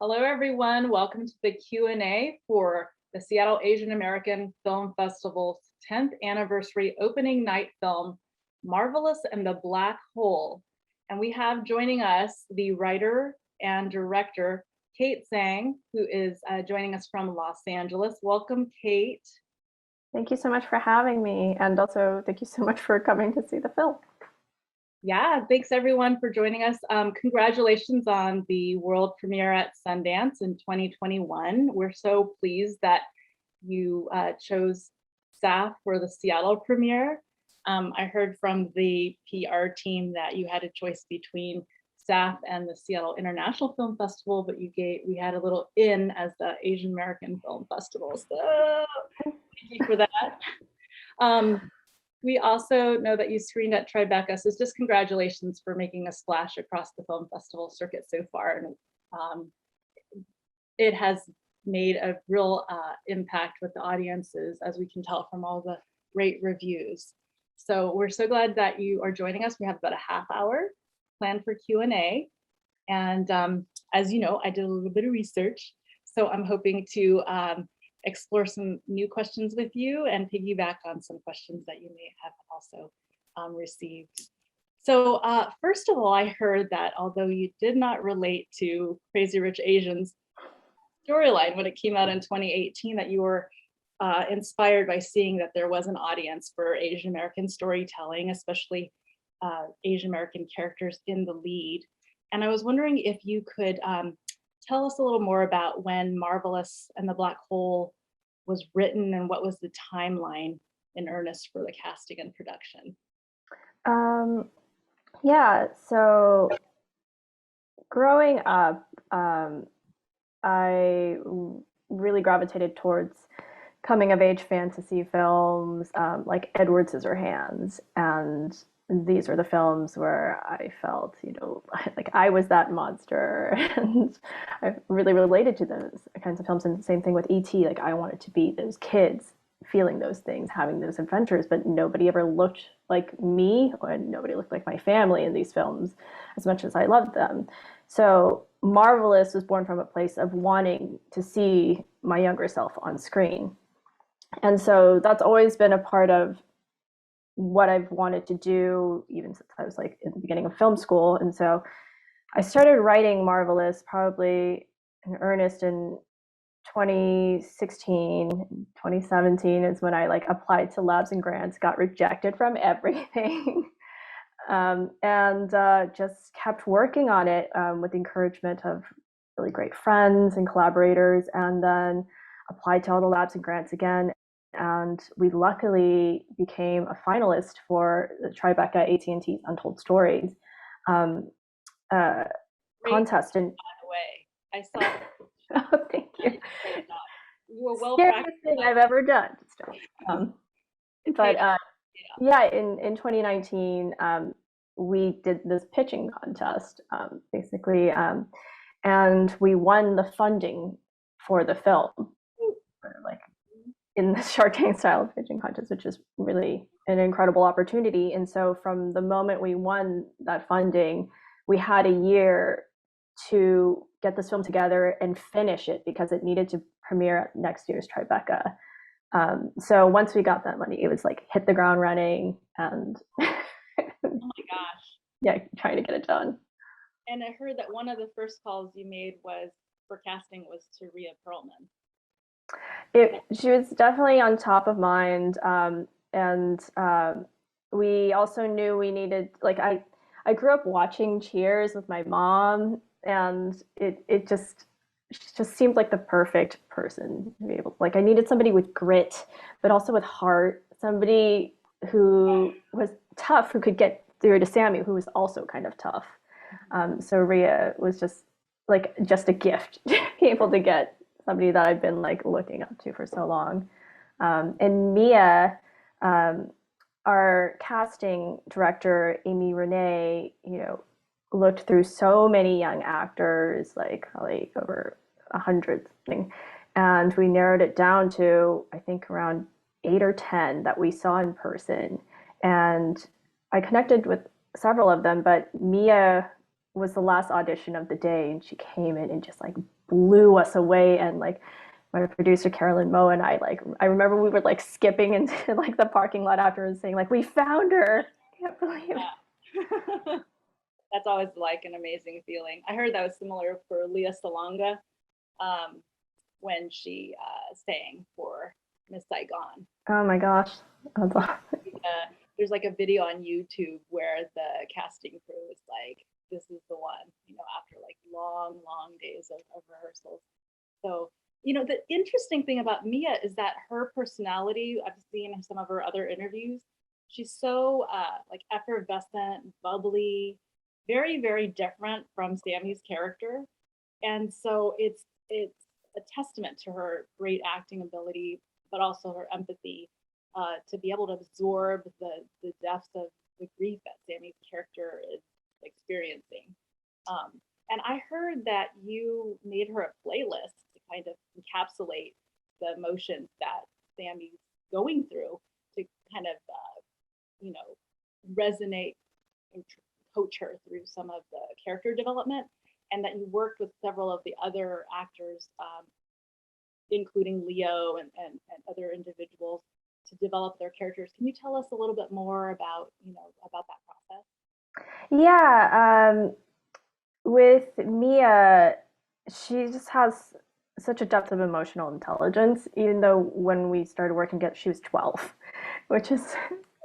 Hello, everyone. Welcome to the Q&A for the Seattle Asian American Film Festival's 10th anniversary opening night film, Marvelous and the Black Hole. And we have joining us the writer and director, Kate Tsang, who is joining us from Los Angeles. Welcome, Kate. Thank you so much for having me. And also thank you so much for coming to see the film. Yeah, thanks everyone for joining us. Congratulations on the world premiere at Sundance in 2021. We're so pleased that you chose SAAFF for the Seattle premiere. I heard from the PR team that you had a choice between SAAFF and the Seattle International Film Festival, but we had a little in as the Asian American Film Festival. So thank you for that. We also know that you screened at Tribeca, so just congratulations for making a splash across the film festival circuit so far. And it has made a real impact with the audiences, as we can tell from all the great reviews. So we're so glad that you are joining us. We have about a half hour planned for Q&A. And as you know, I did a little bit of research, so I'm hoping to explore some new questions with you and piggyback on some questions that you may have also received. So first of all, I heard that although you did not relate to Crazy Rich Asians storyline when it came out in 2018, that you were inspired by seeing that there was an audience for Asian American storytelling, especially Asian American characters in the lead. And I was wondering if you could tell us a little more about when Marvelous and the Black Hole was written and what was the timeline in earnest for the casting and production? Yeah, so growing up, I really gravitated towards coming of age fantasy films like Edward Scissorhands, and these were the films where I felt, like I was that monster, and I really related to those kinds of films. And the same thing with E.T. Like I wanted to be those kids, feeling those things, having those adventures, but nobody ever looked like me, or nobody looked like my family in these films as much as I loved them. So Marvelous was born from a place of wanting to see my younger self on screen. And so that's always been a part of what I've wanted to do, even since I was like in the beginning of film school. And so I started writing Marvelous probably in earnest in 2016. 2017 is when I like applied to labs and grants, got rejected from everything, and just kept working on it with the encouragement of really great friends and collaborators, and then applied to all the labs and grants again. And we luckily became a finalist for the Tribeca AT&T's Untold Stories contest. And by the way, I saw. Oh, thank you. You were well Scariest practiced. thing I've ever done. But yeah, in 2019, we did this pitching contest, basically, and we won the funding for the film, like in the Shark Tank style pitching contest, which is really an incredible opportunity. And so from the moment we won that funding, we had a year to get this film together and finish it because it needed to premiere at next year's Tribeca. So once we got that money, it was like hit the ground running and oh my gosh. Yeah, trying to get it done. And I heard that one of the first calls you made for casting was to Rhea Perlman. She was definitely on top of mind, and we also knew we needed, like, I grew up watching Cheers with my mom, and it just seemed like the perfect person to be able, like, I needed somebody with grit but also with heart, somebody who was tough, who could get through to Sammy, who was also kind of tough. So Rhea was just a gift to be able to get somebody that I've been like looking up to for so long. And Mia, our casting director, Amy Renee, looked through so many young actors, like probably over 100 something, and we narrowed it down to, I think, around 8 or 10 that we saw in person. And I connected with several of them, but Mia was the last audition of the day, and she came in and just like blew us away. And like my producer Carolyn Moe and I remember we were like skipping into like the parking lot after and saying like, we found her. Can't believe it. Yeah. That's always like an amazing feeling. I heard that was similar for Leah Salonga um, when she sang for Miss Saigon. Oh my gosh. There's like a video on YouTube where the casting crew is like, this is the one, after like long, long days of rehearsals. So, the interesting thing about Mia is that her personality, I've seen some of her other interviews, she's so like effervescent, bubbly, very, very different from Sammy's character. And so it's a testament to her great acting ability, but also her empathy to be able to absorb the depths of the grief that Sammy's character is experiencing. And I heard that you made her a playlist to kind of encapsulate the emotions that Sammy's going through to kind of, resonate and coach her through some of the character development, and that you worked with several of the other actors, including Leo and other individuals, to develop their characters. Can you tell us a little bit more about about that process? Yeah, with Mia, she just has such a depth of emotional intelligence, even though when we started working together, she was 12, which is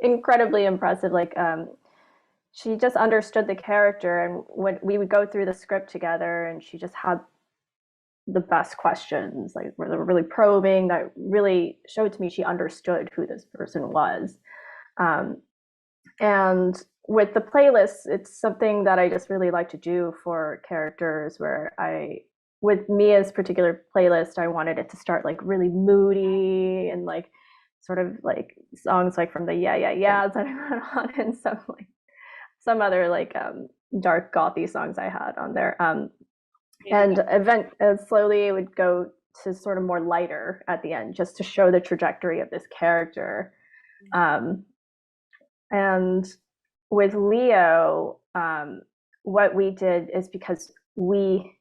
incredibly impressive. Like, she just understood the character, and when we would go through the script together, and she just had the best questions, like were really probing, that really showed to me she understood who this person was. And with the playlists, it's something that I just really like to do for characters where with Mia's particular playlist, I wanted it to start like really moody and like sort of like songs like from the Yeah Yeah Yeahs that I had on, and some other like dark gothy songs I had on there. And slowly it would go to sort of more lighter at the end, just to show the trajectory of this character. And with Leo, what we did is, because we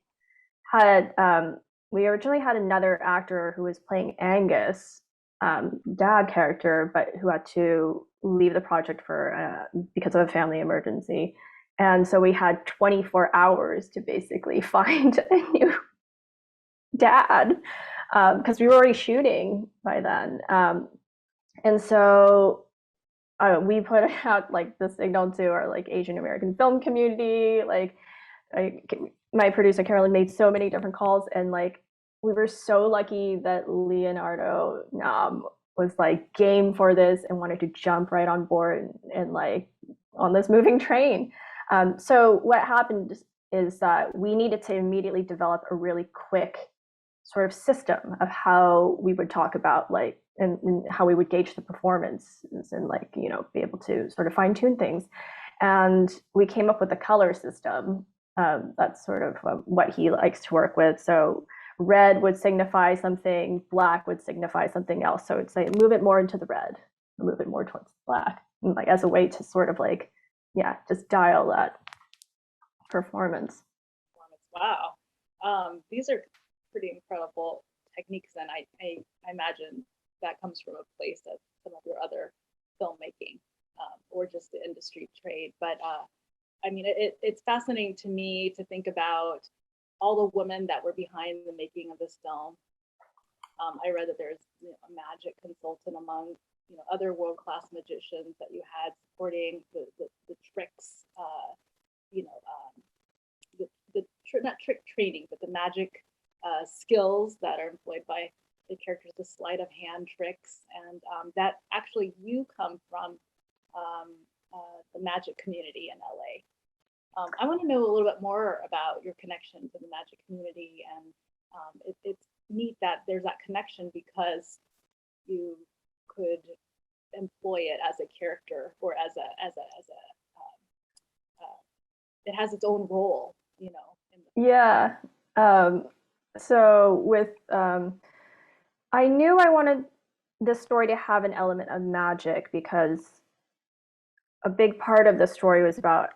originally had another actor who was playing Angus, dad character, but who had to leave the project because of a family emergency. And so we had 24 hours to basically find a new dad, because we were already shooting by then. And so we put out like the signal to our like Asian American film community. Like my producer Carolyn made so many different calls, and like we were so lucky that Leonardo was like game for this and wanted to jump right on board and like on this moving train. So what happened is that we needed to immediately develop a really quick sort of system of how we would talk about like and how we would gauge the performance and like be able to sort of fine tune things. And we came up with a color system. That's sort of what he likes to work with. So red would signify something, black would signify something else. So it's like move it more into the red, move it more towards black, and like as a way to sort of like just dial that performance. Wow, these are pretty incredible techniques, and I imagine that comes from a place of some of your other filmmaking, or just the industry trade. But I mean, it's fascinating to me to think about all the women that were behind the making of this film. I read that there's a magic consultant among other world-class magicians that you had supporting the tricks, not trick training, but the magic skills that are employed by the characters, the sleight of hand tricks, and that actually you come from the magic community in LA. I want to know a little bit more about your connection to the magic community, and it's neat that there's that connection because you could employ it as a character or as a it has its own role, Yeah. So with I knew I wanted this story to have an element of magic, because a big part of the story was about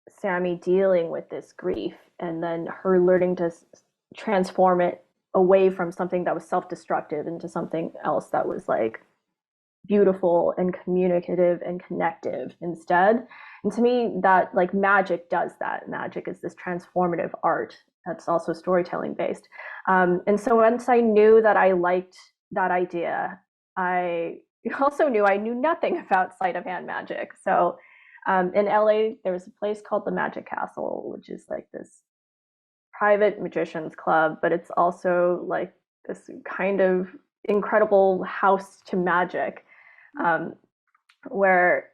Sammy dealing with this grief and then her learning to transform it away from something that was self-destructive into something else that was like beautiful and communicative and connective instead. And to me, that like magic does that. Magic is this transformative art that's also storytelling based. And so once I knew that I liked that idea, I also knew I knew nothing about sleight of hand magic. So in LA, there was a place called the Magic Castle, which is like this private magicians club, but it's also like this kind of incredible house to magic, um, where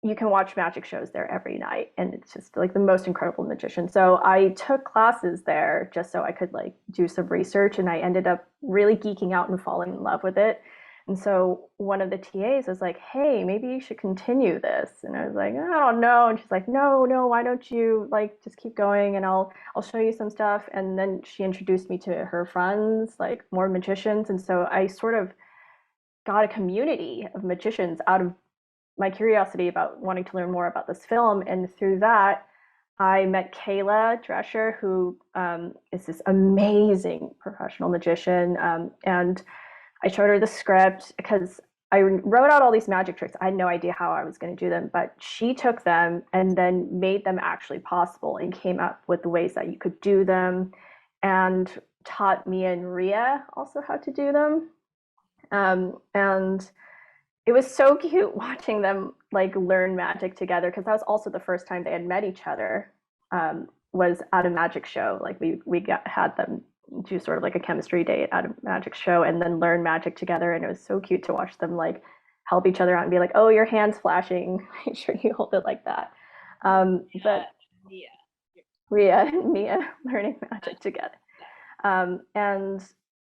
you can watch magic shows there every night, and it's just like the most incredible magician. So I took classes there just so I could like do some research, and I ended up really geeking out and falling in love with it. And so one of the TAs was like, "Hey, maybe you should continue this." And I was like, "I don't know." And she's like, "No, no, why don't you like just keep going, and I'll show you some stuff." And then she introduced me to her friends, like more magicians, and so I sort of got a community of magicians out of my curiosity about wanting to learn more about this film. And through that, I met Kayla Drescher, who is this amazing professional magician. And I showed her the script because I wrote out all these magic tricks. I had no idea how I was going to do them, but she took them and then made them actually possible and came up with the ways that you could do them and taught me and Ria also how to do them. And it was so cute watching them like learn magic together because that was also the first time they had met each other. Was at a magic show. Like had them do sort of like a chemistry date at a magic show and then learn magic together, and it was so cute to watch them like help each other out and be like, "Oh, your hand's flashing. Make sure you hold it like that." But Yeah. Ria and Mia learning magic together, and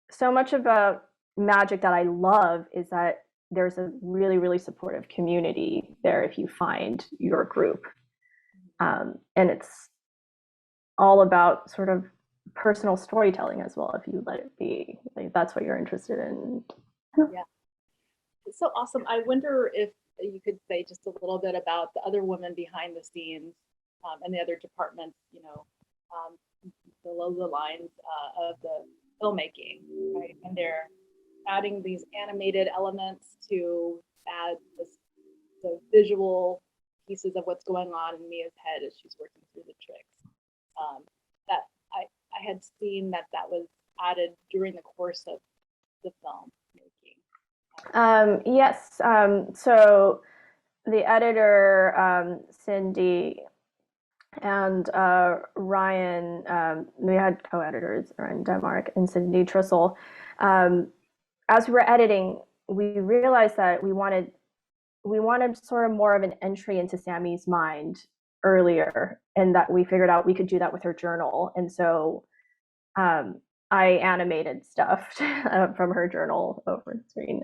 so much about magic that I love is that there's a really, really supportive community there if you find your group. And it's all about sort of personal storytelling as well, if you let it be. Like, that's what you're interested in. Yeah. It's so awesome. I wonder if you could say just a little bit about the other women behind the scenes and the other departments, um, below the lines of the filmmaking, right? And they're adding these animated elements to add the visual pieces of what's going on in Mia's head as she's working through the tricks. That I had seen that was added during the course of the film making. Yes. So the editor, Cindy, and Ryan, we had co-editors, Ryan Denmark and Cindy Trussell. As we were editing, we realized that we wanted sort of more of an entry into Sammy's mind earlier, and that we figured out we could do that with her journal. And so I animated stuff from her journal over the screen,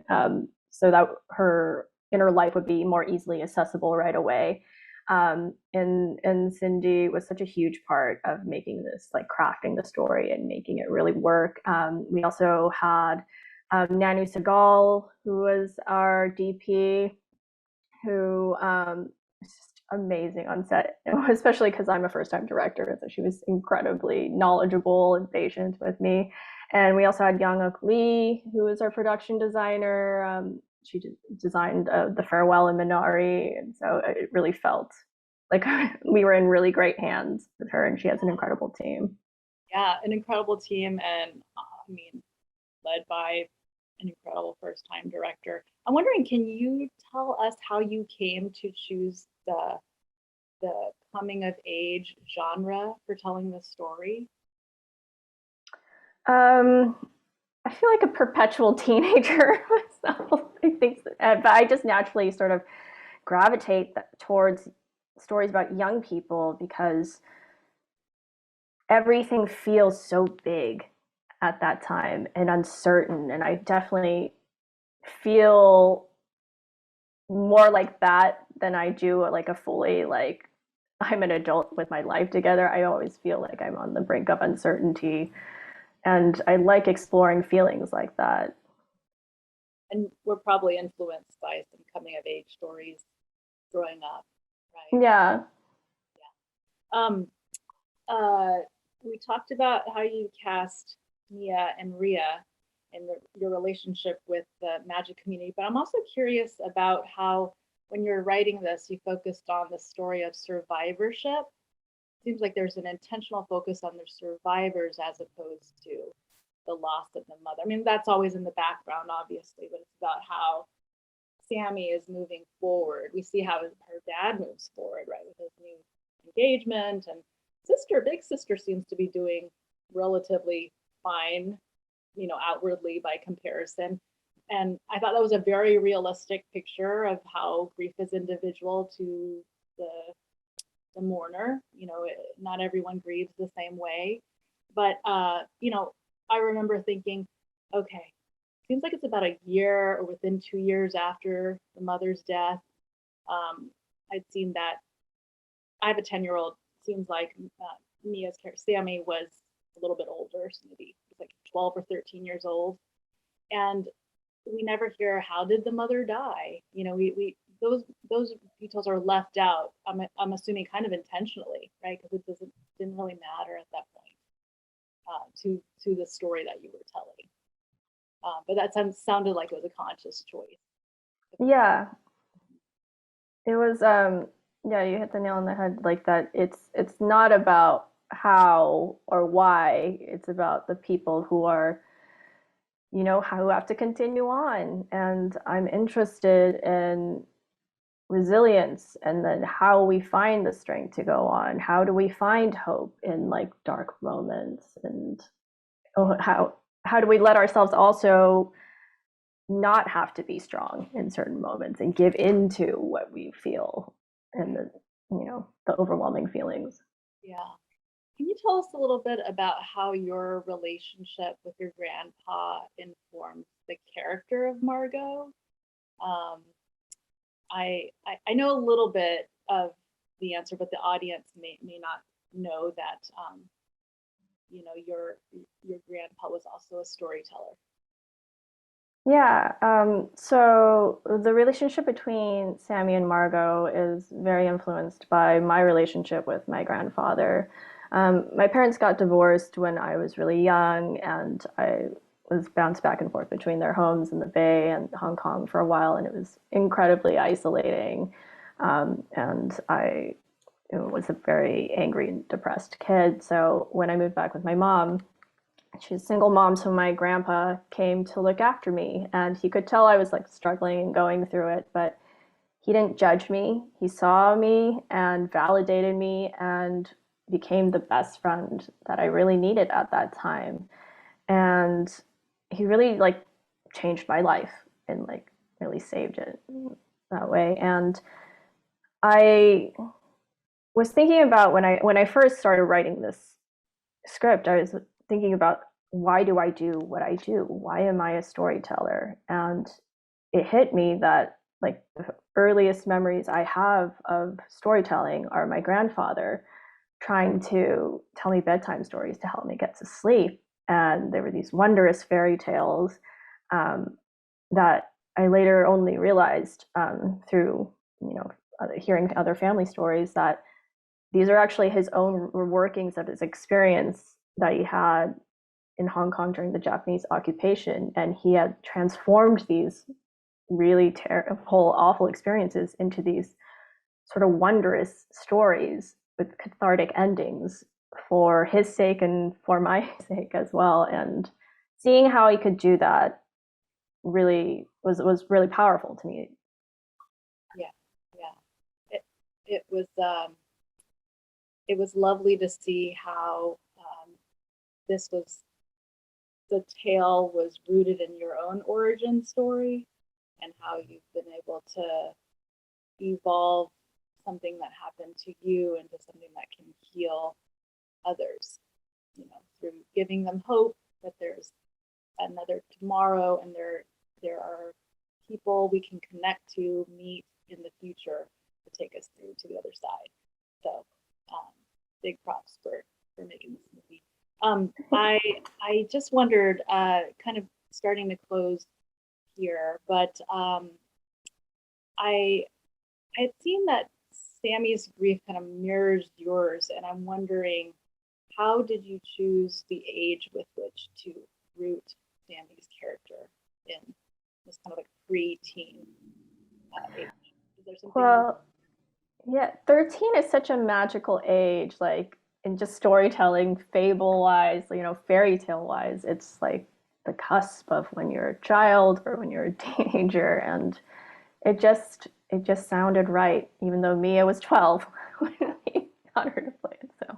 so that her inner life would be more easily accessible right away. And Cindy was such a huge part of making this, like crafting the story and making it really work. We also had Nanu Segal, who was our DP, who was just amazing on set, especially because I'm a first-time director, so she was incredibly knowledgeable and patient with me. And we also had Young-Uk Lee, who was our production designer. She designed The Farewell and Minari, and so it really felt like we were in really great hands with her, and she has an incredible team. Yeah, an incredible team, and I mean, led by an incredible first-time director. I'm wondering, can you tell us how you came to choose the coming of age genre for telling this story? I feel like a perpetual teenager myself. I think, but I just naturally sort of gravitate towards stories about young people because everything feels so big at that time and uncertain, and I definitely feel more like that than I do like a fully like I'm an adult with my life together. I always feel like I'm on the brink of uncertainty, and I like exploring feelings like that. And we're probably influenced by some coming of age stories growing up, right? Yeah. Yeah. Um, we talked about how you cast Mia and Rhea and your relationship with the magic community, but I'm also curious about how, when you're writing this, you focused on the story of survivorship. Seems like there's an intentional focus on the survivors as opposed to the loss of the mother. I mean, that's always in the background, obviously, but it's about how Sammy is moving forward. We see how her dad moves forward, right, with his new engagement, and big sister seems to be doing relatively fine, outwardly by comparison. And I thought that was a very realistic picture of how grief is individual to the mourner. Not everyone grieves the same way. But, I remember thinking, okay, seems like it's about a year or within 2 years after the mother's death. I'd seen that. I have a 10-year-old. Seems like Mia's character, Sammy, was a little bit older, so maybe it's like 12 or 13 years old. And we never hear, how did the mother die? We those details are left out. I'm assuming kind of intentionally, right? Because it didn't really matter at that point to the story that you were telling. But that sounded like it was a conscious choice. Yeah, it was. Yeah, you hit the nail on the head. Like that, it's not about how or why. It's about the people who are, who have to continue on. And I'm interested in resilience, and then how we find the strength to go on. How do we find hope in like dark moments, and how do we let ourselves also not have to be strong in certain moments and give into what we feel and the overwhelming feelings. Yeah. Can you tell us a little bit about how your relationship with your grandpa informs the character of Margot? I know a little bit of the answer, but the audience may not know that your grandpa was also a storyteller. Yeah, so the relationship between Sammy and Margot is very influenced by my relationship with my grandfather. My parents got divorced when I was really young, and I was bounced back and forth between their homes in the Bay and Hong Kong for a while, and it was incredibly isolating. And I was a very angry and depressed kid. So when I moved back with my mom, she's a single mom, so my grandpa came to look after me, and he could tell I was like struggling and going through it, but he didn't judge me. He saw me and validated me and became the best friend that I really needed at that time. And he really like changed my life and like really saved it that way. And I was thinking about when I first started writing this script, I was thinking about, why do I do what I do? Why am I a storyteller? And it hit me that like the earliest memories I have of storytelling are my grandfather trying to tell me bedtime stories to help me get to sleep. And there were these wondrous fairy tales that I later only realized through, hearing other family stories, that these are actually his own workings of his experience that he had in Hong Kong during the Japanese occupation. And he had transformed these really terrible, awful experiences into these sort of wondrous stories with cathartic endings for his sake and for my sake as well. And seeing how he could do that really was really powerful to me. Yeah. It was lovely to see how the tale was rooted in your own origin story, and how you've been able to evolve something that happened to you into something that can heal others, through giving them hope that there's another tomorrow, and there are people we can connect to, meet in the future to take us through to the other side. So big props for making this movie. I just wondered, kind of starting to close here, but I had seen that Sammy's grief kind of mirrors yours, and I'm wondering, how did you choose the age with which to root Sammy's character in this kind of like pre-teen age? Is there something? Well, yeah, 13 is such a magical age, like in just storytelling, fable wise, fairy tale wise. It's like the cusp of when you're a child or when you're a teenager, and it just sounded right, even though Mia was 12 when we got her to play it. So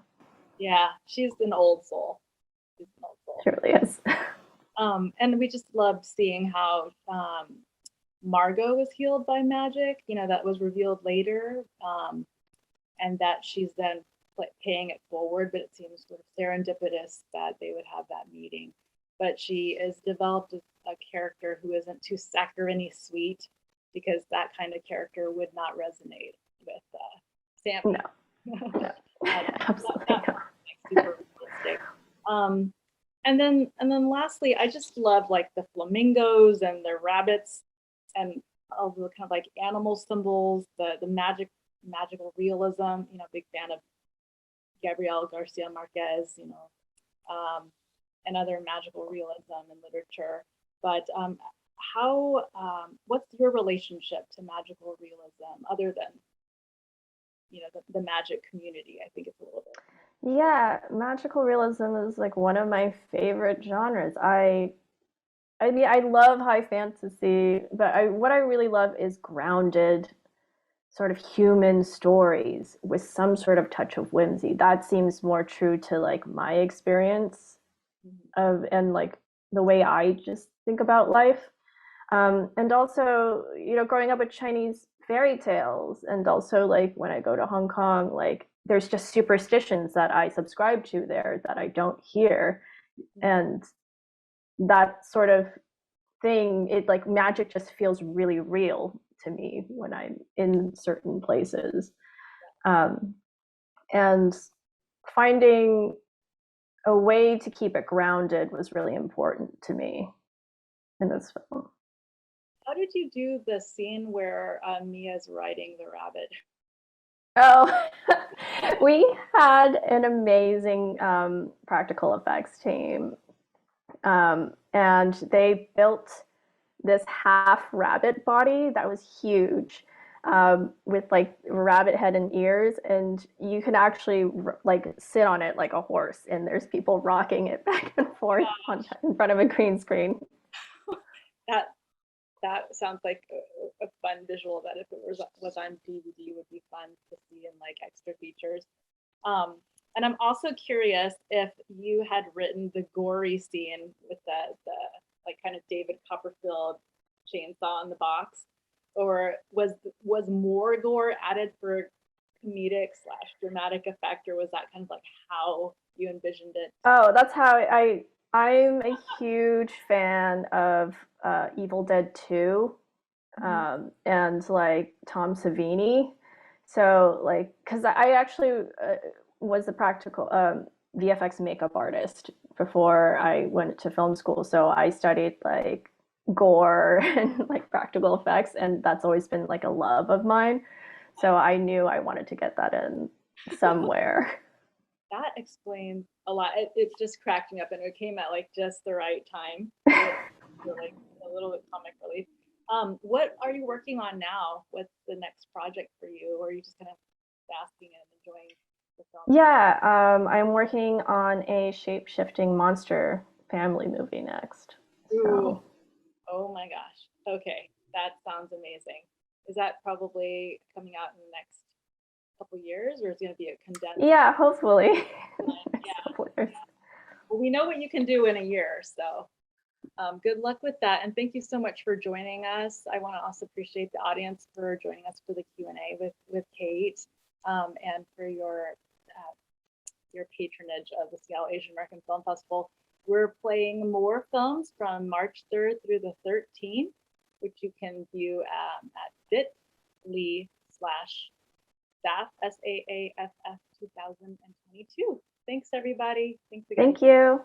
Yeah, she's an old soul. She's an old soul. it really is. And we just loved seeing how Margot was healed by magic, that was revealed later, and that she's then paying it forward, but it seems sort of serendipitous that they would have that meeting. But she is developed a character who isn't too saccharine sweet, because that kind of character would not resonate with Sammy. No, absolutely not. Super realistic. And then lastly, I just love like the flamingos and the rabbits and all the kind of like animal symbols, the magical realism. Big fan of Gabriel Garcia Marquez, and other magical realism in literature. But what's your relationship to magical realism other than the magic community? I think it's a little bit. Yeah, magical realism is like one of my favorite genres. I mean, I love high fantasy, but what I really love is grounded, sort of human stories with some sort of touch of whimsy. That seems more true to like my experience of and like the way I just think about life. And also, growing up with Chinese fairy tales, and also like when I go to Hong Kong, like there's just superstitions that I subscribe to there that I don't hear. And that sort of thing, it like magic just feels really real to me when I'm in certain places. And finding a way to keep it grounded was really important to me in this film. How did you do the scene where Mia's riding the rabbit? Oh, we had an amazing practical effects team, and they built this half rabbit body that was huge, with like rabbit head and ears, and you can actually like sit on it like a horse, and there's people rocking it back and forth in front of a green screen. That sounds like a fun visual that if it was on DVD would be fun to see in like extra features. And I'm also curious if you had written the gory scene with the like kind of David Copperfield chainsaw in the box, or was more gore added for comedic / dramatic effect, or was that kind of like how you envisioned it? Oh, that's how I'm a huge fan of Evil Dead 2, and like Tom Savini. So like, because I actually was a practical VFX makeup artist before I went to film school. So I studied like gore and like practical effects, and that's always been like a love of mine. So I knew I wanted to get that in somewhere. That explains a lot. It's just cracked me up, and it came at like just the right time. For like a little bit comic relief. What are you working on now? What's the next project for you? Or are you just kind of basking and enjoying the film? Yeah, I'm working on a shape-shifting monster family movie next. Ooh, So oh my gosh. Okay, that sounds amazing. Is that probably coming out in the next couple years, or is it going to be a condensed? yeah, hopefully. Yeah. Well, we know what you can do in a year, so good luck with that, and thank you so much for joining us. I want to also appreciate the audience for joining us for the Q&A with Kate, and for your patronage of the Seattle Asian American Film Festival. We're playing more films from March 3rd through the 13th, which you can view at bit.ly/SAAFF, SAAFF 2022. Thanks, everybody. Thanks again. Thank you.